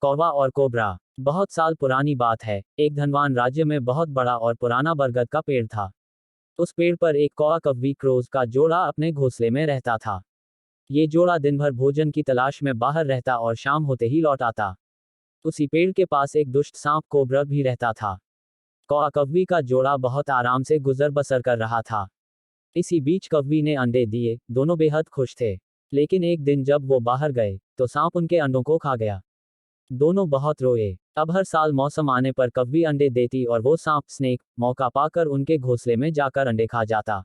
कौवा और कोबरा। बहुत साल पुरानी बात है, एक धनवान राज्य में बहुत बड़ा और पुराना बरगद का पेड़ था। उस पेड़ पर एक कौवा कव्वी क्रोज का जोड़ा अपने घोंसले में रहता था। ये जोड़ा दिन भर भोजन की तलाश में बाहर रहता और शाम होते ही लौट आता। उसी पेड़ के पास एक दुष्ट सांप कोबरा भी रहता था। कौवा कव्वी का जोड़ा बहुत आराम से गुजर बसर कर रहा था। इसी बीच कव्वी ने अंडे दिए, दोनों बेहद खुश थे। लेकिन एक दिन जब वो बाहर गए, तो सांप उनके अंडों को खा गया। दोनों बहुत रोए। अब हर साल मौसम आने पर कव्वी अंडे देती और वो सांप स्नेक मौका पाकर उनके घोंसले में जाकर अंडे खा जाता।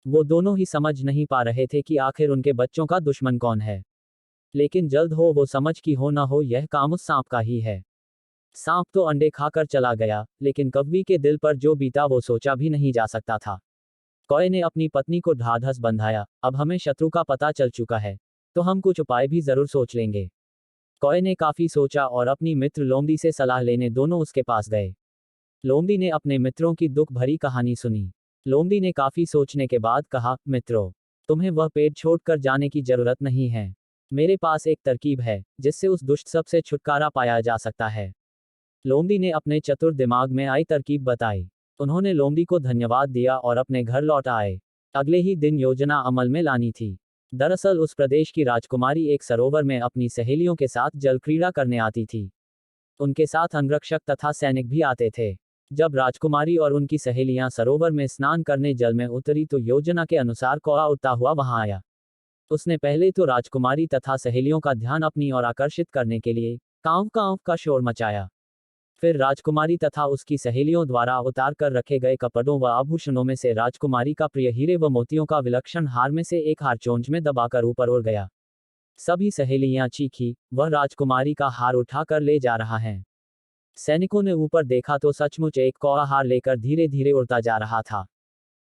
वो दोनों ही समझ नहीं पा रहे थे कि आखिर उनके बच्चों का दुश्मन कौन है। लेकिन जल्द हो वो समझ कि हो ना हो यह काम उस सांप का ही है। सांप तो अंडे खाकर चला गया, लेकिन कव्वी के दिल पर जो बीता वो सोचा भी नहीं जा सकता था। कौवे ने अपनी पत्नी को ढाढ़स बंधाया, अब हमें शत्रु का पता चल चुका है, तो हम कुछ उपाय भी जरूर सोच लेंगे। कौवे ने काफी सोचा और अपनी मित्र लोमड़ी से सलाह लेने दोनों उसके पास गए। लोमड़ी ने अपने मित्रों की दुख भरी कहानी सुनी। लोमड़ी ने काफी सोचने के बाद कहा, मित्रों, तुम्हें वह पेड़ छोड़कर जाने की जरूरत नहीं है। मेरे पास एक तरकीब है, जिससे उस दुष्ट सब से छुटकारा पाया जा सकता है। लोमड़ी ने अपने चतुर दिमाग में आई तरकीब बताई। उन्होंने लोमड़ी को धन्यवाद दिया और अपने घर लौट आए। अगले ही दिन योजना अमल में लानी थी। दरअसल उस प्रदेश की राजकुमारी एक सरोवर में अपनी सहेलियों के साथ जल क्रीड़ा करने आती थी। उनके साथ अंगरक्षक तथा सैनिक भी आते थे। जब राजकुमारी और उनकी सहेलियां सरोवर में स्नान करने जल में उतरी तो योजना के अनुसार कौवा उड़ता हुआ वहां आया। उसने पहले तो राजकुमारी तथा सहेलियों का ध्यान अपनी ओर आकर्षित करने के लिए कांव कांव का शोर मचाया। फिर राजकुमारी तथा उसकी सहेलियों द्वारा उतार कर रखे गए कपड़ों व आभूषणों में से राजकुमारी का प्रिय हीरे व मोतियों का विलक्षण हार में से एक हार चोंच में दबाकर ऊपर उड़ गया। सभी सहेलियां चीखी, वह राजकुमारी का हार उठाकर ले जा रहा है। सैनिकों ने ऊपर देखा तो सचमुच एक कौवा हार लेकर धीरे धीरे उड़ता जा रहा था।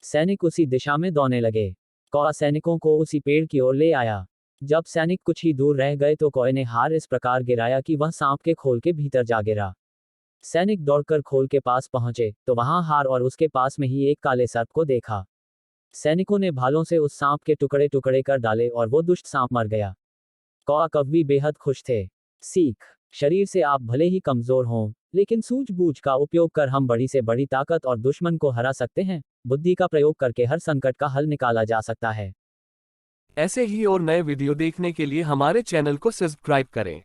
सैनिक उसी दिशा में दौड़ने लगे। कौवा सैनिकों को उसी पेड़ की ओर ले आया। जब सैनिक कुछ ही दूर रह गए तो कौवे ने हार इस प्रकार गिराया कि वह सांप के खोल के भीतर जा गिरा। सैनिक दौड़कर खोल के पास पहुंचे तो वहां हार और उसके पास में ही एक काले सर्प को देखा। सैनिकों ने भालों से उस सांप के टुकड़े टुकड़े कर डाले और वो दुष्ट सांप मर गया। कौवा कव्वी बेहद खुश थे। सीख: शरीर से आप भले ही कमजोर हों, लेकिन सूझबूझ का उपयोग कर हम बड़ी से बड़ी ताकत और दुश्मन को हरा सकते हैं। बुद्धि का प्रयोग करके हर संकट का हल निकाला जा सकता है। ऐसे ही और नए वीडियो देखने के लिए हमारे चैनल को सब्सक्राइब करें।